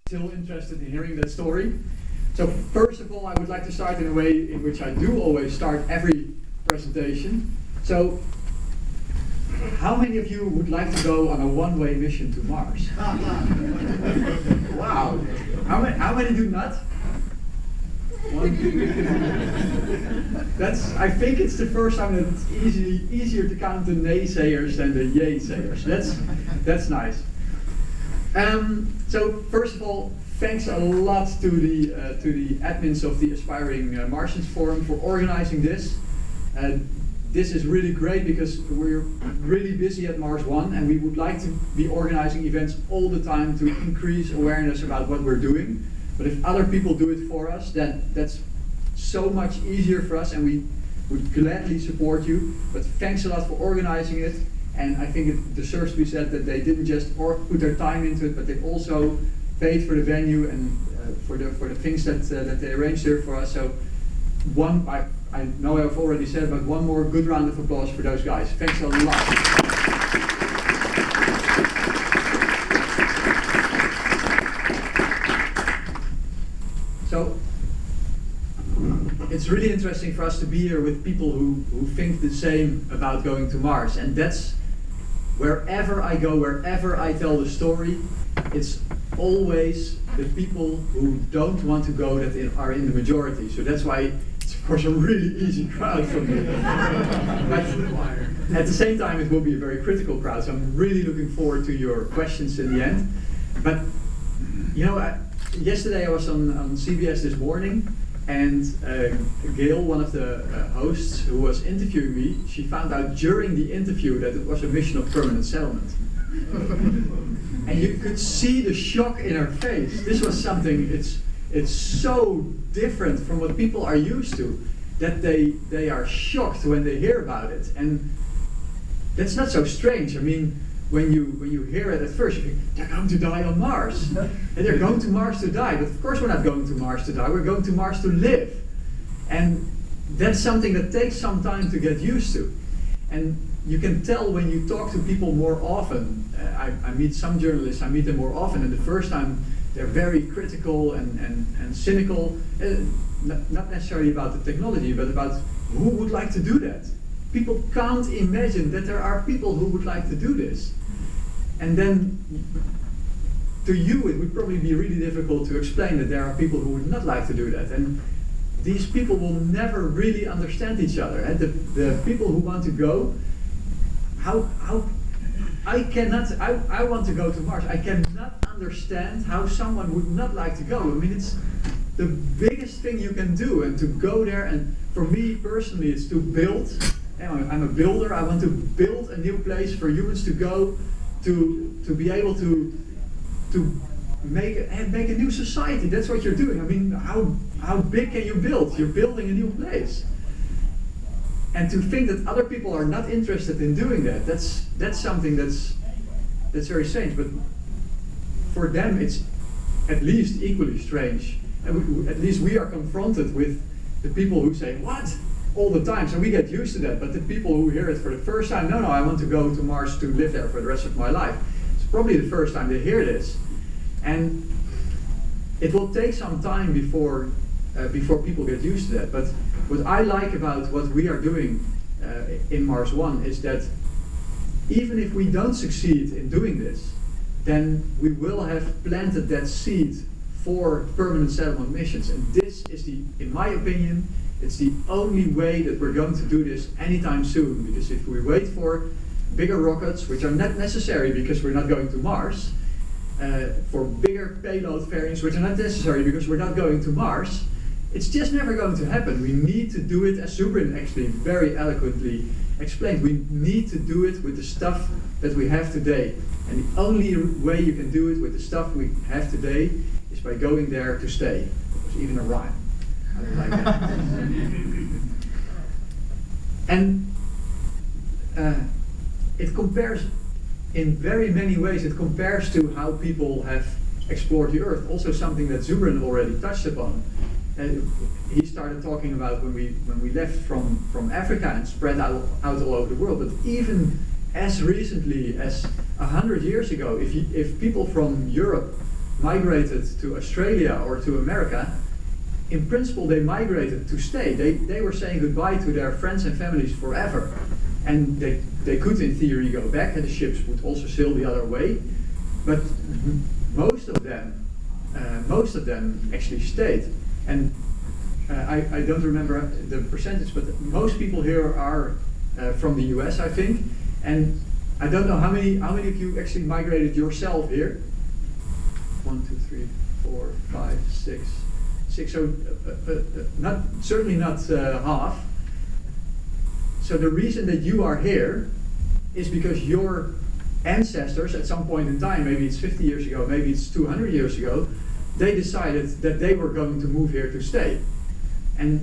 still interested in hearing that story. So first of all, I would like to start in a way in which I do always start every presentation. So, how many of you would like to go on a one-way mission to Mars? Wow. How many do not? One. I think it's the first time that it's easier to count the naysayers than the yay-sayers. That's nice. So first of all, thanks a lot to the admins of the Aspiring Martians Forum for organizing this. This is really great because we're really busy at Mars One, and we would like to be organizing events all the time to increase awareness about what we're doing. But if other people do it for us, then that's so much easier for us, and we would gladly support you. But thanks a lot for organizing it, and I think it deserves to be said that they didn't just put their time into it, but they also paid for the venue and for the things that they arranged here for us. So I know I've already said, but one more good round of applause for those guys. Thanks a lot. So it's really interesting for us to be here with people who think the same about going to Mars, and that's wherever I go, wherever I tell the story, it's always the people who don't want to go that are in the majority. So that's why it's of course a really easy crowd for me. But at the same time, it will be a very critical crowd. So I'm really looking forward to your questions in the end. But you know, yesterday I was on CBS this morning, and Gail, one of the hosts who was interviewing me, she found out during the interview that it was a mission of permanent settlement. And you could see the shock in her face. This was something, it's so different from what people are used to, that they are shocked when they hear about it. And that's not so strange. I mean, when you hear it at first, you think, they're going to die on Mars. And they're going to Mars to die. But of course we're not going to Mars to die, we're going to Mars to live. And that's something that takes some time to get used to. And you can tell when you talk to people more often. I meet some journalists, I meet them more often, and the first time they're very critical and cynical, not necessarily about the technology, but about who would like to do that. People can't imagine that there are people who would like to do this. And then, to you, it would probably be really difficult to explain that there are people who would not like to do that. And these people will never really understand each other. And the people who want to go, I want to go to Mars. I cannot understand how someone would not like to go. I mean, it's the biggest thing you can do, and to go there, and for me personally, it's to build. I'm a builder. I want to build a new place for humans to go, to be able to make a new society. That's what you're doing. I mean, how big can you build? You're building a new place. And to think that other people are not interested in doing that, that's something that's very strange. But for them, it's at least equally strange. And at least we are confronted with the people who say, what? All the time. So we get used to that. But the people who hear it for the first time, no, I want to go to Mars to live there for the rest of my life. It's probably the first time they hear this. And it will take some time before people get used to that. But what I like about what we are doing in Mars One is that even if we don't succeed in doing this, then we will have planted that seed for permanent settlement missions. And this is in my opinion, it's the only way that we're going to do this anytime soon. Because if we wait for bigger rockets, which are not necessary because we're not going to Mars, for bigger payload variants, which are not necessary because we're not going to Mars, it's just never going to happen. We need to do it, as Zubrin actually very eloquently explained, we need to do it with the stuff that we have today. And the only way you can do it with the stuff we have today is by going there to stay. There's even a rhyme. I don't like that. And it compares, in very many ways, it compares to how people have explored the Earth. Also something that Zubrin already touched upon. He started talking about when we left from Africa and spread out all over the world. But even as recently as 100 years ago, if people from Europe migrated to Australia or to America, in principle they migrated to stay. They were saying goodbye to their friends and families forever. And they could in theory go back, and the ships would also sail the other way. But most of them actually stayed. And I don't remember the percentage, but most people here are from the US, I think. And I don't know how many of you actually migrated yourself here. 1, 2, 3, 4, 5, 6. So certainly not half. So the reason that you are here is because your ancestors at some point in time, maybe it's 50 years ago, maybe it's 200 years ago, they decided that they were going to move here to stay. And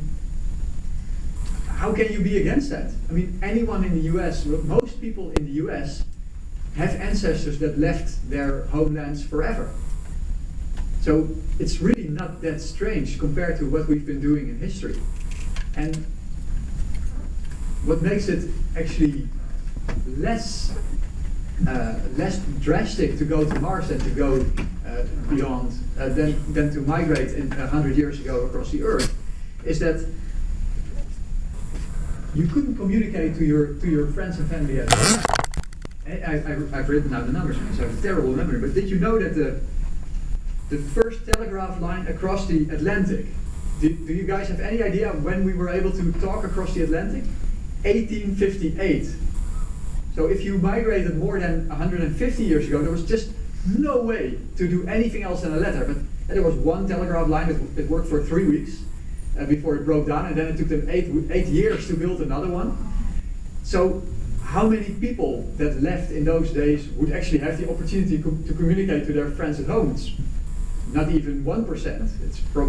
how can you be against that? I mean, anyone in the US, most people in the US have ancestors that left their homelands forever. So it's really not that strange compared to what we've been doing in history. And what makes it actually less drastic to go to Mars than to go beyond, than to migrate 100 years ago across the Earth, is that you couldn't communicate to your friends and family at home. I've written down the numbers because I have a terrible memory, but did you know that the first telegraph line across the Atlantic, do you guys have any idea when we were able to talk across the Atlantic? 1858. So if you migrated more than 150 years ago, there was just no way to do anything else than a letter. But there was one telegraph line that worked for 3 weeks before it broke down, and then it took them 8 years to build another one. So how many people that left in those days would actually have the opportunity to communicate to their friends at home? It's not even 1%. It's probably